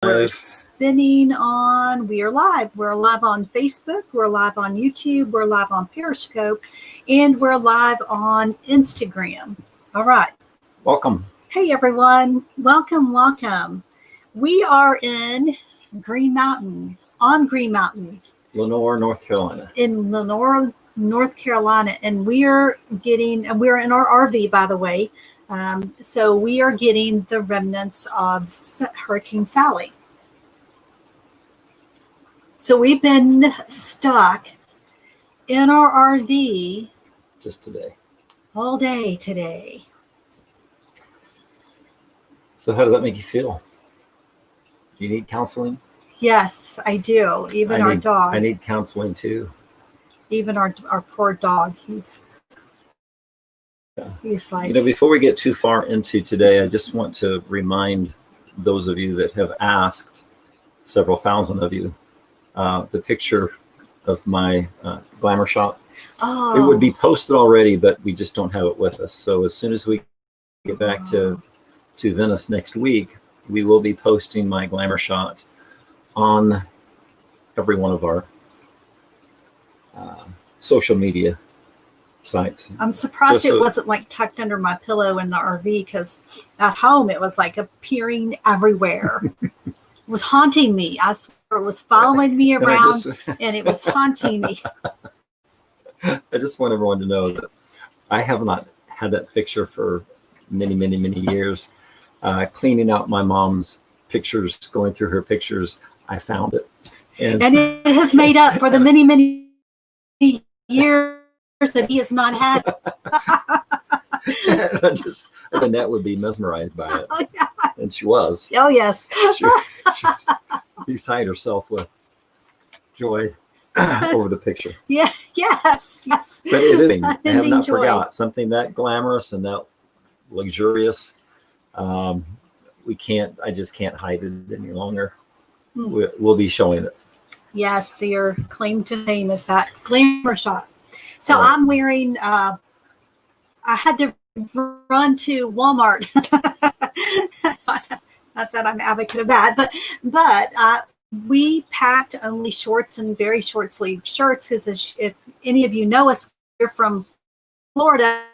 We're spinning on, we are live. We're live on Facebook. We're live on YouTube. We're live on Periscope. And we're live on Instagram. All right. Welcome. Hey, everyone. Welcome, welcome. We are in Green Mountain, on Green Mountain. Lenore, North Carolina. In Lenore, North Carolina. And we're in our RV, by the way. So we are getting the remnants of Hurricane Sally. So we've been stuck in our RV just today. All day today. So how does that make you feel? Do you need counseling? Yes, I do. Even our dog. I need counseling too. Even our poor dog. He's like, before we get too far into today, I just want to remind those of you that have asked, several thousand of you, the picture of my glamour shot. Oh. It would be posted already, but we just don't have it with us. So as soon as we get back to Venice next week, we will be posting my glamour shot on every one of our social media sites. I'm surprised it wasn't like tucked under my pillow in the RV, because at home it was like appearing everywhere. It was haunting me. I swear it was following me around and it was haunting me. I just want everyone to know that I have not had that picture for many, many, many years. Cleaning out my mom's pictures, going through her pictures, I found it. And it has made up for the many, many years that he has not had. And Annette would be mesmerized by it. Oh, yeah. And she was. Oh, yes. She was beside herself with joy over the picture. Yeah, yes. But it is, I have not forgot something that glamorous and that luxurious. I just can't hide it any longer. We'll be showing it. Yes, your claim to fame is that glamour shot. So I'm wearing, I had to run to Walmart. Not that I'm an advocate of that, but we packed only shorts and very short sleeve shirts, because if any of you know us, we're from Florida,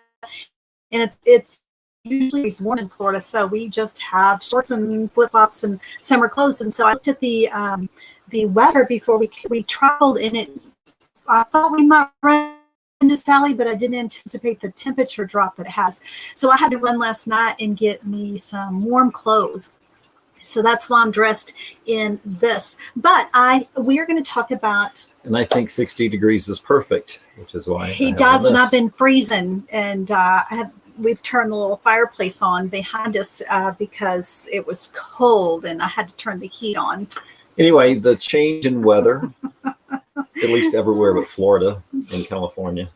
and it's usually warm in Florida, so we just have shorts and flip-flops and summer clothes. And so I looked at the weather before we traveled in it. I thought we might run into Sally, but I didn't anticipate the temperature drop that it has. So I had to run last night and get me some warm clothes. So that's why I'm dressed in this. But we are going to talk about. And I think 60 degrees is perfect, which is why he does. And I've been freezing, and we've turned the little fireplace on behind us because it was cold, and I had to turn the heat on. Anyway, the change in weather, at least everywhere but Florida and California.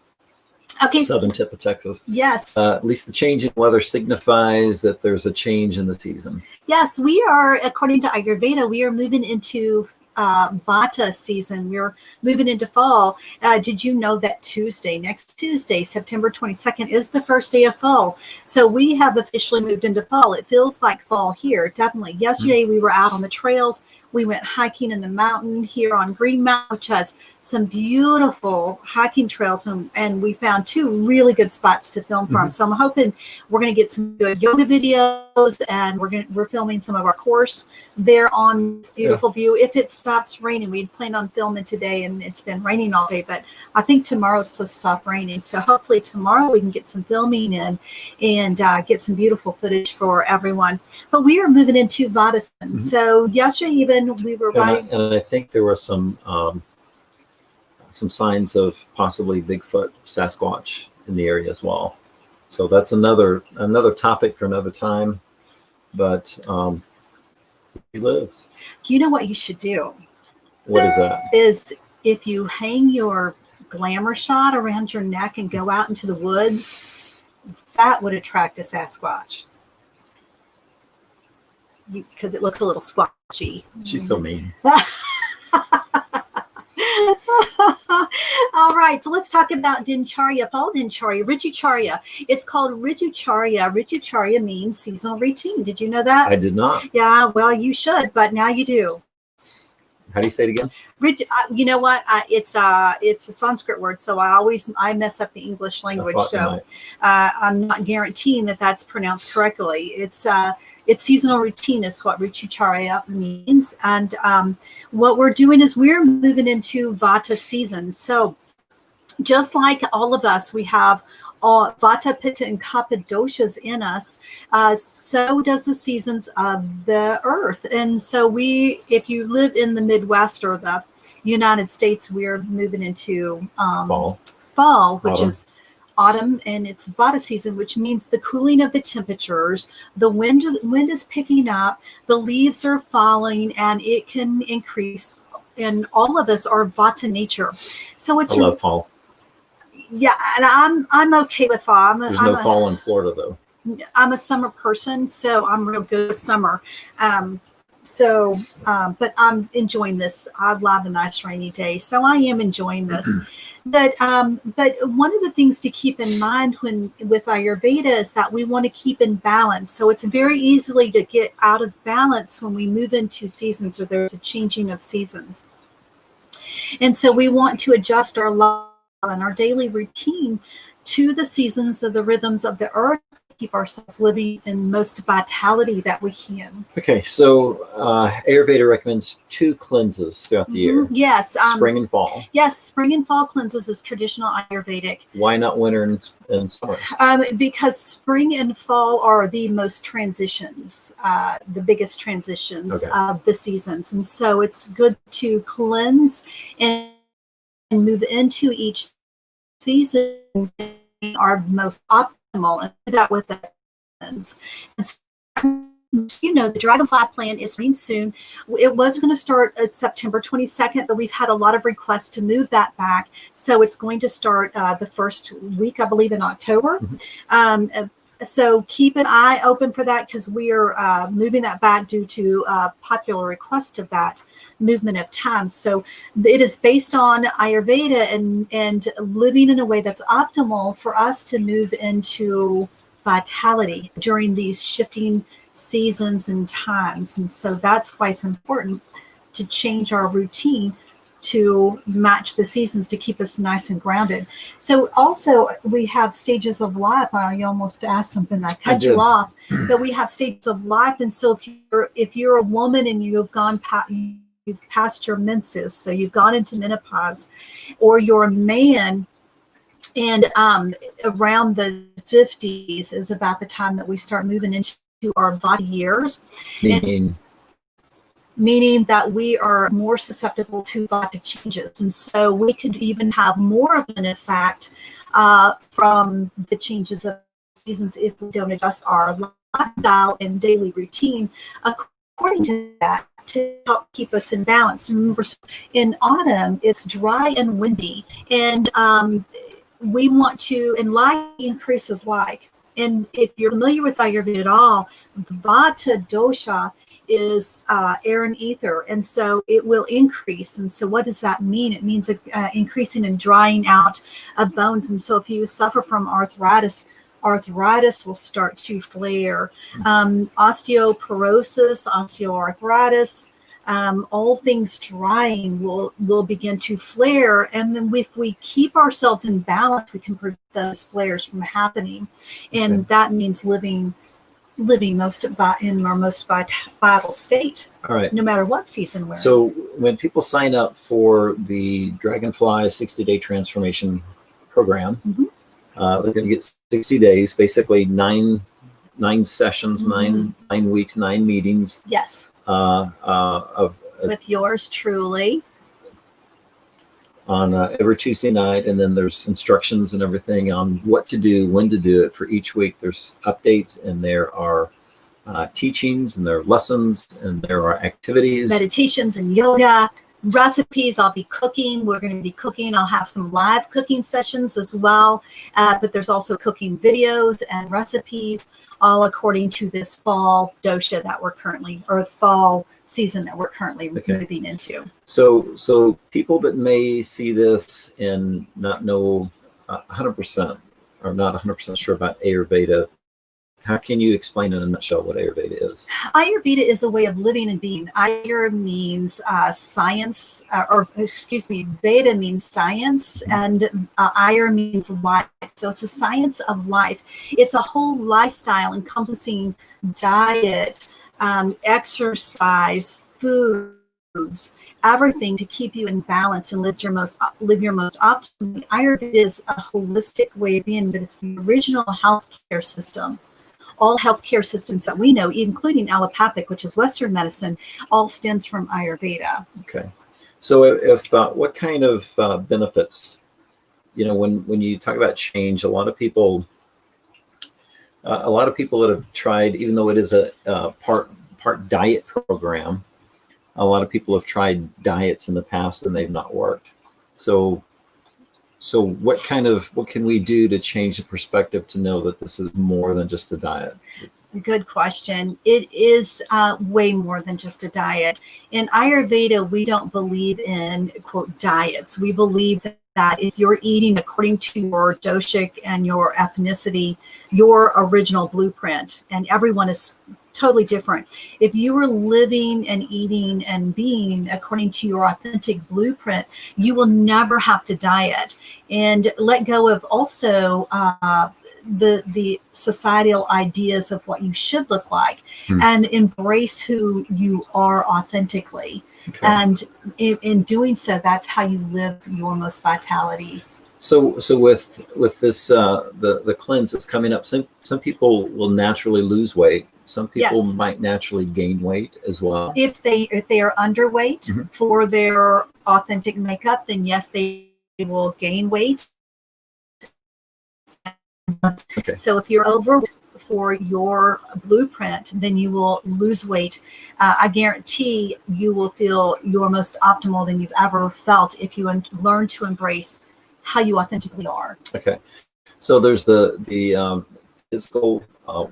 Okay. Southern tip of Texas. Yes. At least the change in weather signifies that there's a change in the season. Yes, we are, according to Ayurveda, we are moving into Vata season. We're moving into fall. Did you know that next Tuesday, September 22nd, is the first day of fall? So we have officially moved into fall. It feels like fall here, definitely. Yesterday we were out on the trails. We went hiking in the mountain here on Green Mountain, which has some beautiful hiking trails, and we found 2 really good spots to film from. So I'm hoping we're going to get some good yoga videos, and we're filming some of our course there on this beautiful view. If it stops raining, we'd planned on filming today, and it's been raining all day, but I think tomorrow it's supposed to stop raining. So hopefully tomorrow we can get some filming in and get some beautiful footage for everyone. But we are moving into Vata. So yesterday even we were riding. And I think there were some signs of possibly Bigfoot, Sasquatch in the area as well. So that's another topic for another time. But he lives. Do you know what you should do? What is that? Is if you hang your glamour shot around your neck and go out into the woods, that would attract a Sasquatch. Because it looks a little squatchy. She's so mean. All right, so let's talk about Dincharya, fall Dincharya, Ritucharya. It's called Ritucharya. Ritucharya means seasonal routine. Did you know that? I did not. Yeah, well, you should, but now you do. How do you say it again? You know what? It's a Sanskrit word, so I mess up the English language. So I'm not guaranteeing that that's pronounced correctly. It's seasonal routine is what Ritucharya means, and what we're doing is we're moving into Vata season. So just like all of us, we have all Vata, Pitta, and Kapha doshas in us. So does the seasons of the earth. And so if you live in the Midwest or the United States, we're moving into fall, which is autumn, and it's Vata season, which means the cooling of the temperatures. The wind is picking up, the leaves are falling, and it can increase. And all of us are Vata nature. So I love fall. Yeah, and I'm okay with fall. There's no fall in Florida, though. I'm a summer person, so I'm real good with summer. But I'm enjoying this. I love a nice rainy day, so I am enjoying this. But one of the things to keep in mind with Ayurveda is that we want to keep in balance. So it's very easily to get out of balance when we move into seasons or there's a changing of seasons. And so we want to adjust our life and our daily routine to the seasons of the rhythms of the earth, keep ourselves living in most vitality that we can. Okay, so Ayurveda recommends 2 cleanses throughout the year. Yes. Spring and fall. Yes, spring and fall cleanses is traditional Ayurvedic. Why not winter and summer? Because spring and fall are the most transitions, the biggest transitions of the seasons. And so it's good to cleanse and move into each season are most optimal, and do that with the cleanse. The Dragonfly plan is starting soon. It was going to start at September 22nd, but we've had a lot of requests to move that back. So it's going to start the first week, I believe, in October. So keep an eye open for that, because we are moving that back due to popular request of that movement of time. So it is based on Ayurveda and living in a way that's optimal for us to move into vitality during these shifting seasons and times. And so that's why it's important to change our routine to match the seasons to keep us nice and grounded. So also we have stages of life. I almost asked something, I cut you off, but we have stages of life. And so if you're a woman and you've passed your menses, so you've gone into menopause, or you're a man and around the 50s is about the time that we start moving into our body years. Meaning that we are more susceptible to Vata changes. And so we could even have more of an effect from the changes of seasons if we don't adjust our lifestyle and daily routine according to that, to help keep us in balance. Remember, in autumn, it's dry and windy, and we want to, and light increases like. And if you're familiar with Ayurveda at all, Vata dosha is air and ether, and so it will increase. And so what does that mean? It means increasing and drying out of bones. And so if you suffer from arthritis will start to flare. Osteoporosis, osteoarthritis, all things drying will begin to flare. And then if we keep ourselves in balance, we can prevent those flares from happening. And that means living in our most vital state. All right. No matter what season we're in. So when people sign up for the Dragonfly 60-day transformation program, they're going to get 60 days, basically nine sessions, 9 weeks, 9 meetings. Yes. With yours truly. On every Tuesday night, and then there's instructions and everything on what to do, when to do it for each week. There's updates, and there are teachings, and there are lessons, and there are activities, meditations and yoga, recipes. I'll be cooking. We're going to be cooking. I'll have some live cooking sessions as well, but there's also cooking videos and recipes, all according to this fall dosha that we're currently, or fall season that we're currently moving into. So people that may see this and not know 100% or not 100% sure about Ayurveda, how can you explain in a nutshell what Ayurveda is? Ayurveda is a way of living and being. Ayur means science, Veda means science, and Ayur means life. So it's a science of life. It's a whole lifestyle encompassing diet, exercise, foods, everything to keep you in balance and live your most optimally. Ayurveda is a holistic way of being, but it's the original healthcare system. All healthcare systems that we know, including allopathic, which is Western medicine, all stems from Ayurveda. Okay. So if what kind of benefits, when you talk about change, a lot of people that have tried, even though it is a part diet program, a lot of people have tried diets in the past and they've not worked. So what can we do to change the perspective to know that this is more than just a diet? Good question. It is way more than just a diet. In Ayurveda, we don't believe in, quote, diets. We believe that if you're eating according to your doshic and your ethnicity, your original blueprint, and everyone is totally different. If you were living and eating and being according to your authentic blueprint, you will never have to diet and let go of also the societal ideas of what you should look like and embrace who you are authentically. Okay. And in doing so, that's how you live your most vitality. So with this the cleanse that's coming up, some people will naturally lose weight. Some people might naturally gain weight as well. If they are underweight for their authentic makeup, then yes, they will gain weight. Okay. So if you're overweight for your blueprint, then you will lose weight. I guarantee you will feel your most optimal than you've ever felt if you learn to embrace how you authentically are. Okay. So there's the physical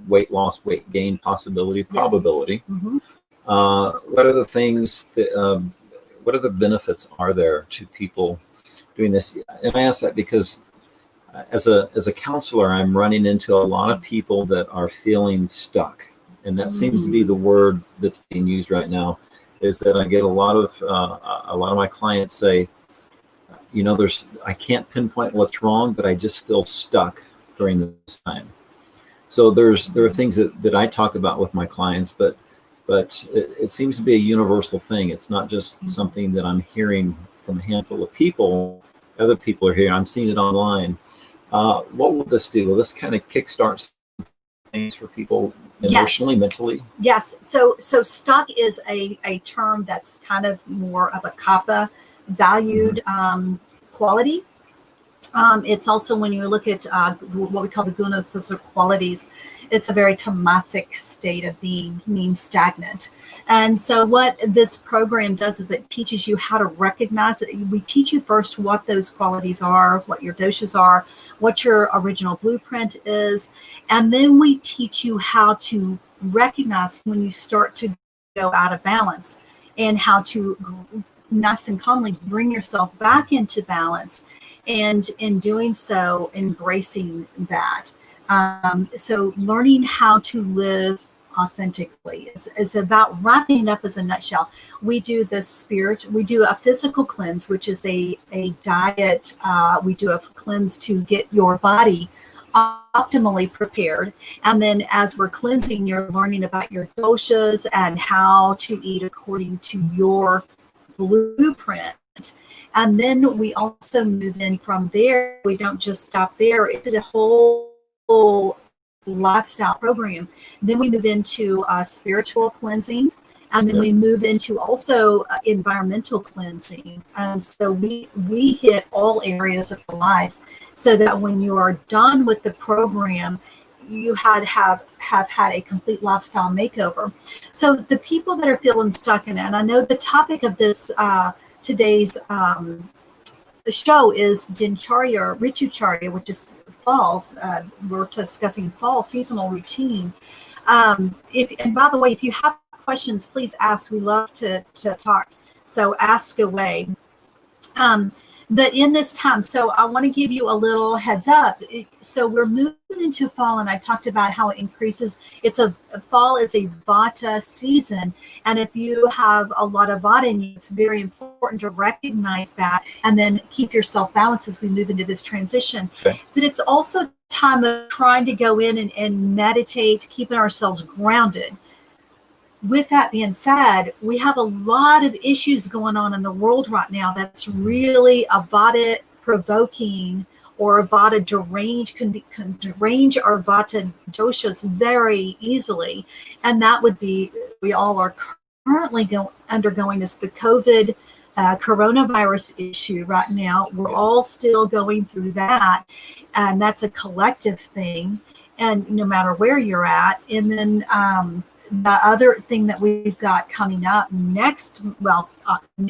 weight loss, weight gain possibility, probability. Mm-hmm. What are the things that, what are the benefits are there to people doing this? And I ask that because as a counselor, I'm running into a lot of people that are feeling stuck. And that seems to be the word that's being used right now, is that I get a lot of my clients say, I can't pinpoint what's wrong, but I just feel stuck during this time. So there are things that I talk about with my clients, but it seems to be a universal thing. It's not just something that I'm hearing from a handful of people. Other people are here. I'm seeing it online. What will this do? Will this kind of kickstart things for people emotionally, mentally? Yes. So stuck is a term that's kind of more of a kappa valued quality. It's also, when you look at what we call the gunas, those are qualities. It's a very tamasic state of being, means stagnant. And so what this program does is it teaches you how to recognize it. We teach you first what those qualities are, what your doshas are, what your original blueprint is. And then we teach you how to recognize when you start to go out of balance and how to nice and calmly bring yourself back into balance. And in doing so, embracing that. So learning how to live authentically is about wrapping it up as a nutshell. We do we do a physical cleanse, which is a diet. We do a cleanse to get your body optimally prepared. And then as we're cleansing, you're learning about your doshas and how to eat according to your blueprint. And then we also move in from there. We don't just stop there. It's a whole lifestyle program. Then we move into spiritual cleansing. And then we move into also environmental cleansing. And so we hit all areas of life so that when you are done with the program, you have had a complete lifestyle makeover. So the people that are feeling stuck in it, and I know the topic of this today's show is Dincharya, Ritucharya, which is fall. We're discussing fall seasonal routine. And by the way, if you have questions, please ask. We love to talk. So ask away. But in this time, so I want to give you a little heads up. So we're moving into fall, and I talked about how it increases. Fall is a Vata season, and if you have a lot of Vata in you, it's very important to recognize that and then keep yourself balanced as we move into this transition. Okay. But it's also time of trying to go in and meditate, keeping ourselves grounded. With that being said, we have a lot of issues going on in the world right now that's really a Vata provoking or a Vata deranged, can derange our Vata doshas very easily. And that would be, we all are currently undergoing is the COVID coronavirus issue right now. We're all still going through that. And that's a collective thing. And no matter where you're at. And then, the other thing that we've got coming up next,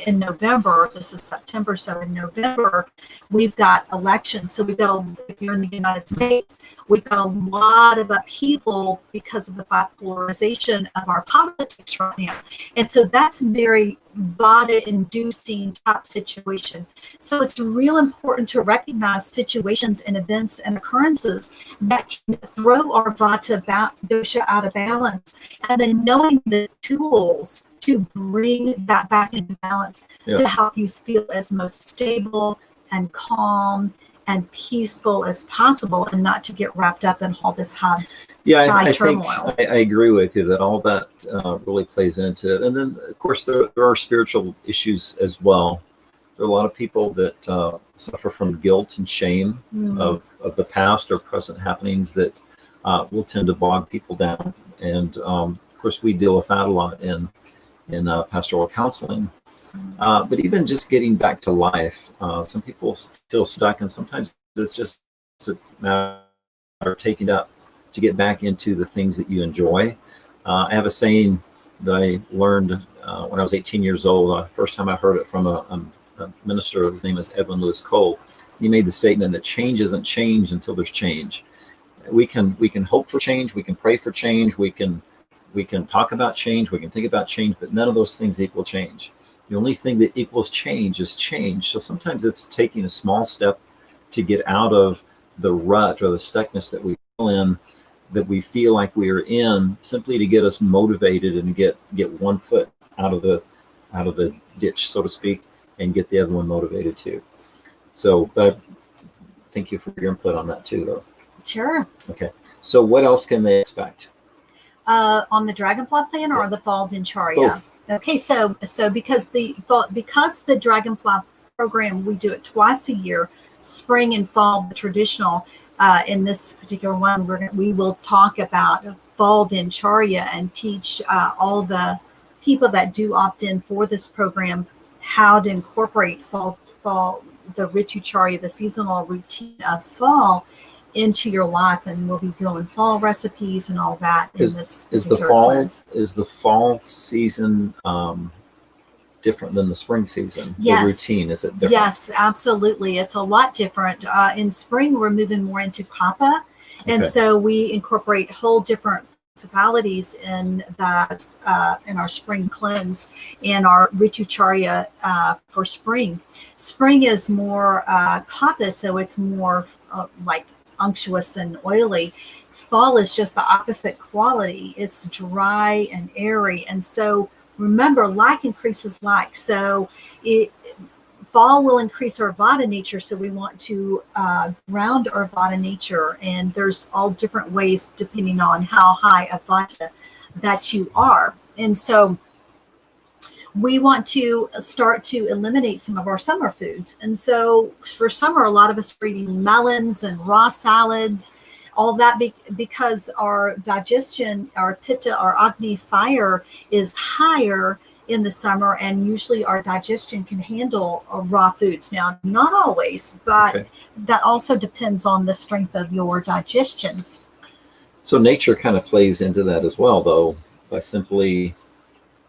in November, this is September, so in November, we've got elections. So we've got, if you're in the United States, we've got a lot of upheaval because of the bipolarization of our politics right now. And so that's very Vata-inducing type situation. So it's real important to recognize situations and events and occurrences that can throw our Vata dosha out of balance, and then knowing the tools to bring that back into balance to help you feel as most stable and calm and peaceful as possible, and not to get wrapped up in all this high turmoil. I agree with you that all that really plays into it. And then, of course, there are spiritual issues as well. There are a lot of people that suffer from guilt and shame of the past or present happenings that will tend to bog people down. And, of course, we deal with that a lot in pastoral counseling. But even just getting back to life, some people feel stuck, and sometimes it's just a matter of taking up to get back into the things that you enjoy. I have a saying that I learned when I was 18 years old. First time I heard it from a minister, his name is Edwin Lewis Cole. He made the statement that change isn't change until there's change. We can hope for change, we can pray for change, we can talk about change, we can think about change, but none of those things equal change. The only thing that equals change is change. So sometimes it's taking a small step to get out of the rut or the stuckness that we feel in, that we feel like we are in, simply to get us motivated and get one foot out of the ditch, so to speak, and get the other one motivated too. So thank you for your input on that too, though. Sure. Okay. So what else can they expect? On the Dragonfly plan or the Fall Dincharya? Both. Okay, so because the Dragonfly program, we do it twice a year, spring and fall, the traditional. In this particular one, we will talk about Fall Dincharya and teach all the people that do opt in for this program how to incorporate fall, the Ritucharya, the seasonal routine of fall, into your life, and we'll be doing fall recipes and all that. Is the fall season different than the spring season? Yes. The routine, is it different? Yes, absolutely. It's a lot different. In spring, we're moving more into kapha, and so we incorporate whole different municipalities in that in our spring cleanse and our Ritucharya for spring. Spring is more kapha, so it's more like unctuous and oily. Fall is just the opposite quality. It's dry and airy. And so remember, like increases like. So fall will increase our Vata nature. So we want to ground our Vata nature. And there's all different ways depending on how high a Vata that you are. And so we want to start to eliminate some of our summer foods. And so for summer, a lot of us are eating melons and raw salads, all that because our digestion, our pitta, our Agni fire is higher in the summer, and usually our digestion can handle raw foods. Now, not always, but that also depends on the strength of your digestion. So nature kind of plays into that as well, though, by simply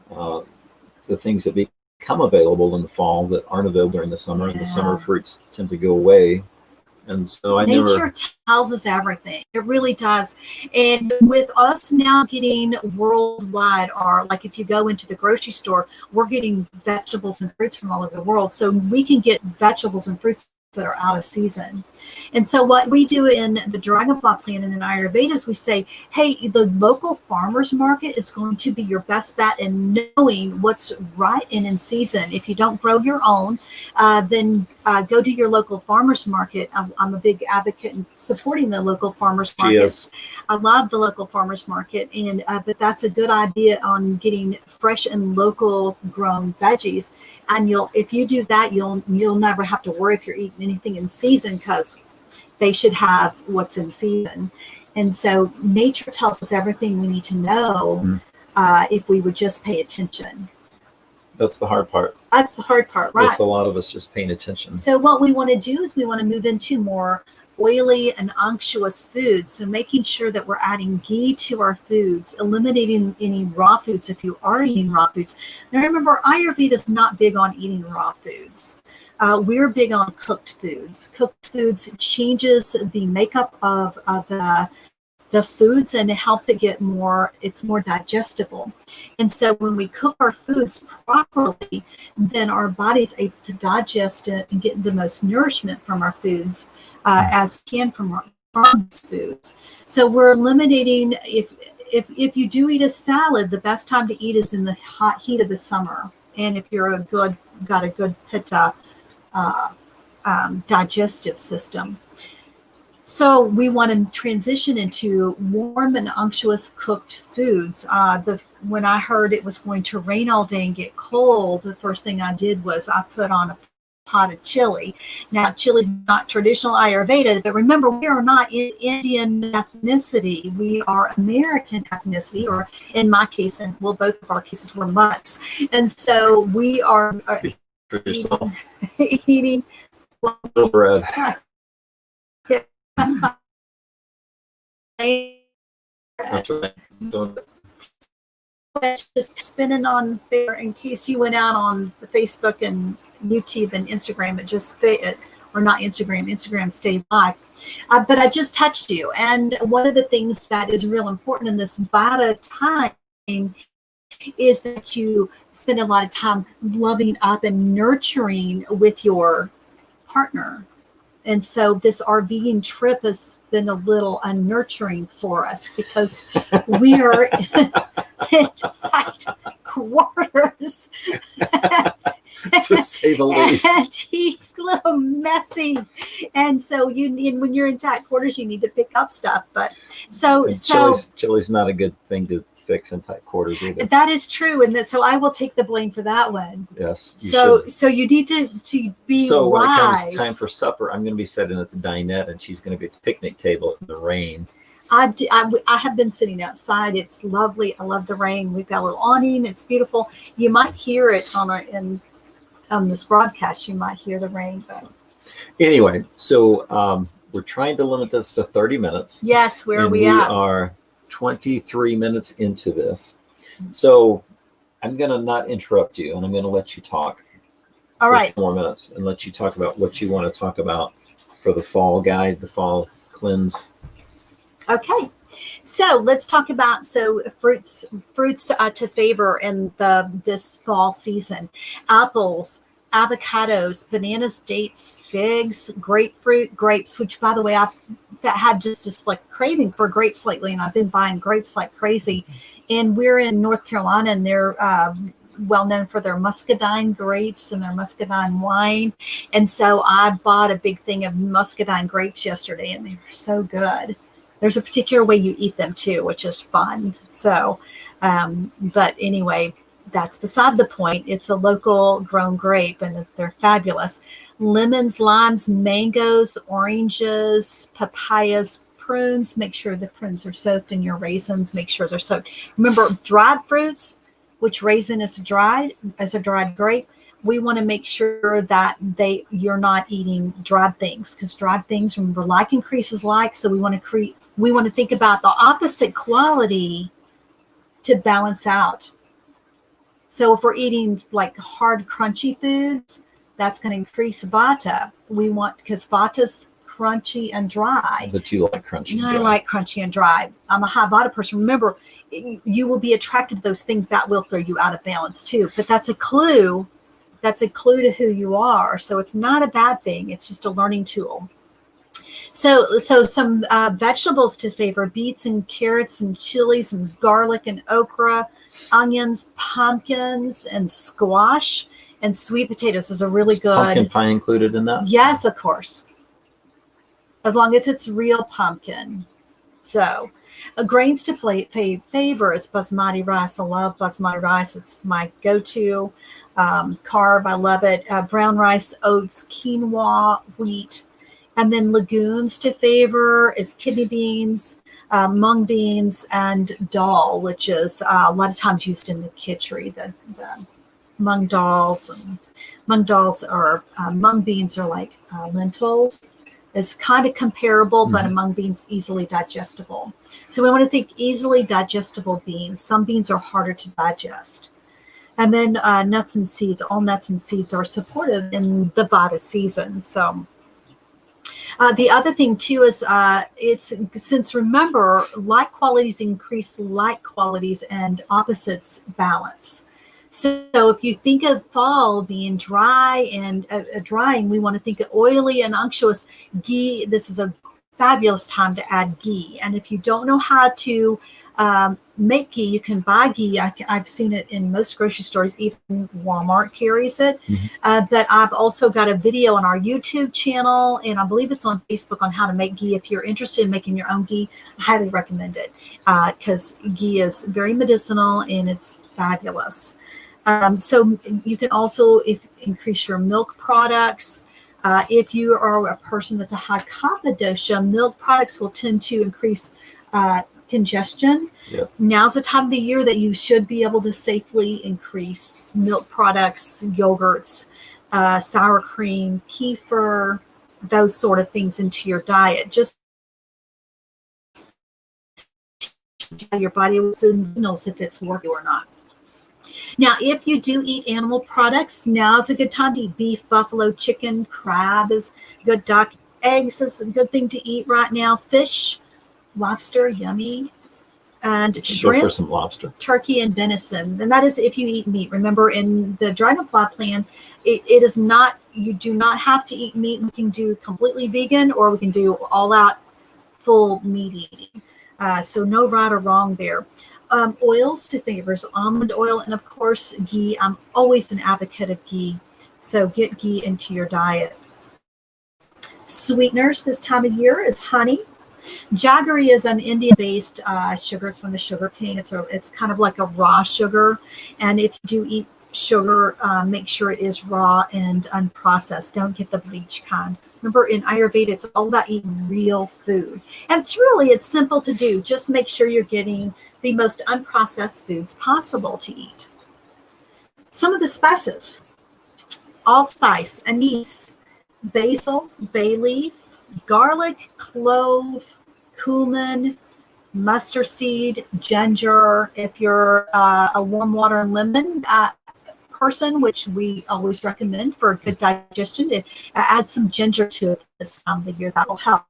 the things that become available in the fall that aren't available during the summer, and the summer fruits tend to go away. And so Nature tells us everything. It really does. And with us now getting worldwide, or like if you go into the grocery store, we're getting vegetables and fruits from all over the world. So we can get vegetables and fruits that are out of season. And so what we do in the Dragonfly Plan and in Ayurveda is we say, hey, the local farmers market is going to be your best bet in knowing what's right and in season. If you don't grow your own, then go to your local farmers market. I'm a big advocate in supporting the local farmers market. I love the local farmers market, and but that's a good idea on getting fresh and local grown veggies. And if you do that, you'll never have to worry if you're eating anything in season, because they should have what's in season. And so nature tells us everything we need to know if we would just pay attention. That's the hard part. That's the hard part, right? With a lot of us just paying attention. So what we want to do is we want to move into more oily and unctuous foods. So making sure that we're adding ghee to our foods, eliminating any raw foods if you are eating raw foods. Now remember, Ayurveda is not big on eating raw foods. We're big on cooked foods. Cooked foods changes the makeup of the foods, and it helps it get it's more digestible. And so when we cook our foods properly, then our body's able to digest it and get the most nourishment from our foods as we can from these foods. So we're eliminating, if you do eat a salad, the best time to eat is in the hot heat of the summer. And if you're got a good pitta digestive system. So we want to transition into warm and unctuous cooked foods. When I heard it was going to rain all day and get cold, the first thing I did was I put on a pot of chili. Now, chili is not traditional Ayurveda, but remember, we are not Indian ethnicity. We are American ethnicity, or in my case, and well, both of our cases were mutts. And so we are eating bread. That's right. Just spinning on there in case you went out on the Facebook and YouTube and Instagram. It just fit, or not Instagram stayed live. But I just touched you. And one of the things that is real important in this Vata time is that you spend a lot of time loving up and nurturing with your partner. And so this RVing trip has been a little unnurturing for us, because we are in tight quarters. To say the least. And he's a little messy. And so when you're in tight quarters, you need to pick up stuff. But chili's not a good thing to fix in tight quarters either. That is true, and so I will take the blame for that one. Yes. So you need to be so wise. When it comes time for supper, I'm going to be sitting at the dinette, and she's going to be at the picnic table in the rain. I have been sitting outside. It's lovely. I love the rain. We've got a little awning. It's beautiful. You might hear it on this broadcast. You might hear the rain. But anyway, so we're trying to limit this to 30 minutes. Yes, where are we at? We are 23 minutes into this. So I'm going to not interrupt you, and I'm going to let you talk. All right. 4 more minutes, and let you talk about what you want to talk about for the fall guide, the fall cleanse. Okay. So let's talk about fruits to favor in this fall season. Apples, avocados, bananas, dates, figs, grapefruit, grapes, which, by the way, I've had just like craving for grapes lately, and I've been buying grapes like crazy. And we're in North Carolina, and they're well known for their muscadine grapes and their muscadine wine. And so I bought a big thing of muscadine grapes yesterday, and they were so good. There's a particular way you eat them too, which is fun. So, but anyway, that's beside the point. It's a local grown grape, and they're fabulous. Lemons, limes, mangoes, oranges, papayas, prunes. Make sure the prunes are soaked, and your raisins, make sure they're soaked. Remember, dried fruits, which raisin is dried as a dried grape. We want to make sure that you're not eating dried things, because dried things, remember, like increases like. So we want to think about the opposite quality to balance out. So if we're eating like hard, crunchy foods, that's going to increase Vata. Because Vata's crunchy and dry. But you like crunchy and I dry. like crunchy and dry. I'm a high Vata person. Remember, you will be attracted to those things that will throw you out of balance too. But that's a clue. That's a clue to who you are. So it's not a bad thing. It's just a learning tool. So some vegetables to favor: beets and carrots and chilies and garlic and okra, onions, pumpkins and squash, and sweet potatoes is a really Is good. pumpkin pie included in that? Yes, of course. As long as it's real pumpkin. So grains to favor is basmati rice. I love basmati rice. It's my go-to carb. I love it. Brown rice, oats, quinoa, wheat. And then legumes to favor is kidney beans, mung beans, and dal, which is a lot of times used in the khichdi, the mung dals. And mung dals are, mung beans are like lentils. It's kind of comparable, but mung beans easily digestible. So we want to think easily digestible beans. Some beans are harder to digest. And then nuts and seeds. All nuts and seeds are supported in the Vata season. So the other thing too is since remember, like qualities increase like qualities and opposites balance. So if you think of fall being dry and drying, we want to think of oily and unctuous. Ghee, this is a fabulous time to add ghee. And if you don't know how to make ghee, you can buy ghee. I've seen it in most grocery stores, even Walmart carries it. But I've also got a video on our YouTube channel, and I believe it's on Facebook, on how to make ghee. If you're interested in making your own ghee, I highly recommend it because ghee is very medicinal and it's fabulous. So you can also increase your milk products. If you are a person that's a high kapha dosha, milk products will tend to increase congestion. Yep. Now's the time of the year that you should be able to safely increase milk products, yogurts, sour cream, kefir, those sort of things into your diet. Just your body will signals if it's working or not. Now, if you do eat animal products, now's a good time to eat beef, buffalo, chicken, crab is good, duck, eggs is a good thing to eat right now, fish, lobster, yummy, and shrimp, go for some lobster, turkey, and venison. And that is if you eat meat. Remember, in the Dragonfly plan, it is not, you do not have to eat meat. We can do completely vegan, or we can do all out full meat eating. So no right or wrong there. Oils to favor is almond oil and, of course, ghee. I'm always an advocate of ghee. So get ghee into your diet. Sweeteners this time of year is honey. Jaggery is an Indian-based sugar. It's from the sugar cane. It's kind of like a raw sugar. And if you do eat sugar, make sure it is raw and unprocessed. Don't get the bleach kind. Remember, in Ayurveda, it's all about eating real food. And it's simple to do. Just make sure you're getting the most unprocessed foods possible to eat. Some of the spices: allspice, anise, basil, bay leaf, garlic, clove, cumin, mustard seed, ginger. If you're a warm water and lemon person, which we always recommend for good digestion, to add some ginger to it this time of the year, that will help.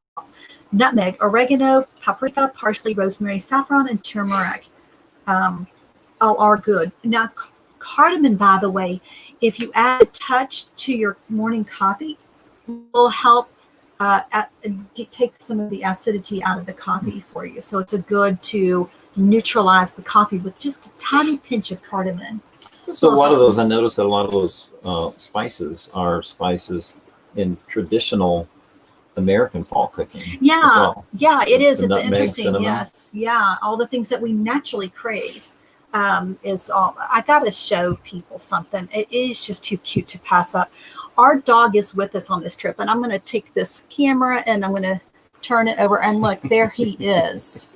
Nutmeg, oregano, paprika, parsley, rosemary, saffron, and turmeric all are good. Now, cardamom, by the way, if you add a touch to your morning coffee, will help take some of the acidity out of the coffee for you. So it's a good to neutralize the coffee with just a tiny pinch of cardamom. So a lot of those, I noticed that a lot of those spices are spices in traditional American fall cooking. Yeah, as well. Yeah, it is. It's nutmeg, interesting. cinnamon. Yes, yeah, all the things that we naturally crave is all. I gotta show people something. It is just too cute to pass up. Our dog is with us on this trip, and I'm going to take this camera and I'm going to turn it over, and look, there he is.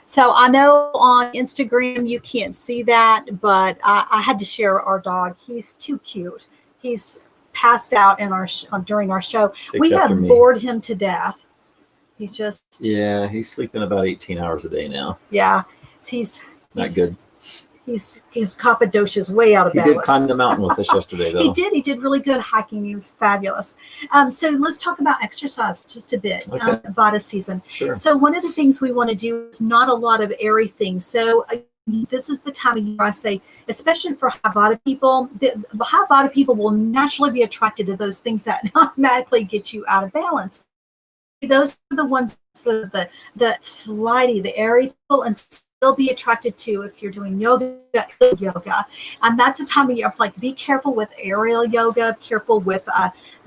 So I know on Instagram you can't see that, but I had to share our dog. He's too cute. He's passed out in during our show. We have bored him to death. He's just he's sleeping about 18 hours a day now. Yeah, Not good. his Cappadocia's way out of He balance. did climb the mountain with us yesterday, though. He did really good hiking. He was fabulous. So let's talk about exercise just a bit. Okay. Vata season. Sure. So one of the things we want to do is not a lot of airy things. So this is the time of year I say, especially for high Vata people, the high Vata people will naturally be attracted to those things that automatically get you out of balance. Those are the ones, the flighty, the airy people, and still be attracted to if you're doing yoga. And that's a time of year. It's like, be careful with aerial yoga, careful with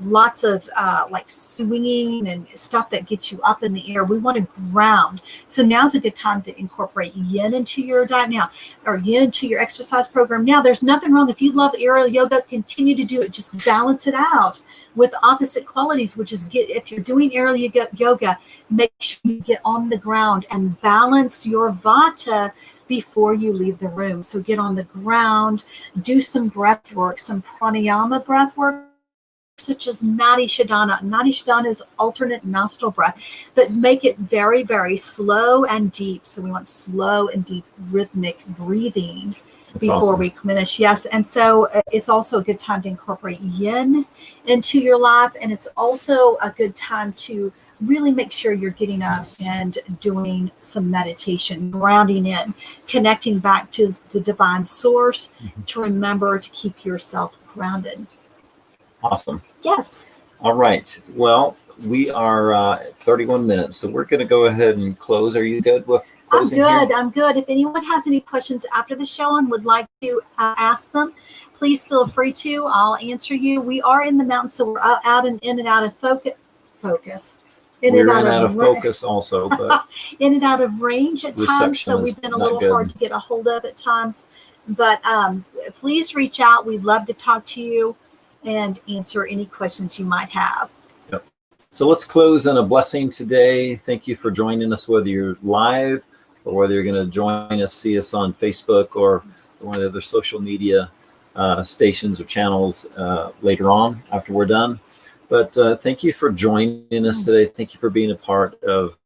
lots of like swinging and stuff that gets you up in the air. We want to ground. So now's a good time to incorporate yin into your diet now, or yin into your exercise program. Now, there's nothing wrong. If you love aerial yoga, continue to do it. Just balance it out with opposite qualities, which is if you're doing aerial yoga, make sure you get on the ground and balance your Vata before you leave the room. So get on the ground, do some breath work, some pranayama breath work, such as Nadi Shodhana. Nadi Shodhana is alternate nostril breath, but make it very, very slow and deep. So we want slow and deep rhythmic breathing before we finish. Yes. And so it's also a good time to incorporate yin into your life. And it's also a good time to really make sure you're getting up and doing some meditation, grounding in, connecting back to the divine source, to remember to keep yourself grounded. Awesome. Yes. All right. Well, we are at 31 minutes, so we're going to go ahead and close. Are you good with closing? I'm good. If anyone has any questions after the show and would like to ask them, please feel free to. I'll answer you. We are in the mountains, so we're out and in and out of focus. We're in and out of focus also, but in and out of range at times, so we've been a little hard to get a hold of at times. But please reach out. We'd love to talk to you and answer any questions you might have. Yep. So let's close on a blessing today. Thank you for joining us, whether you're live or whether you're going to join us, see us on Facebook or one of the other social media stations or channels later on after we're done. But thank you for joining us today. Thank you for being a part of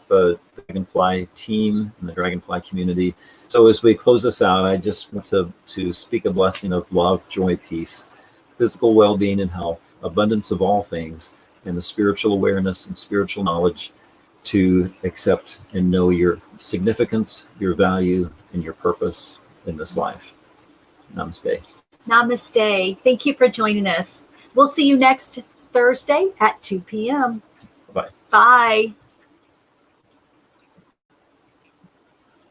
the Dragonfly team and the Dragonfly community. So as we close this out, I just want to speak a blessing of love, joy, peace, physical well-being and health, abundance of all things, and the spiritual awareness and spiritual knowledge to accept and know your significance, your value, and your purpose in this life. Namaste. Namaste. Thank you for joining us. We'll see you next Thursday at 2 p.m. Bye. Bye.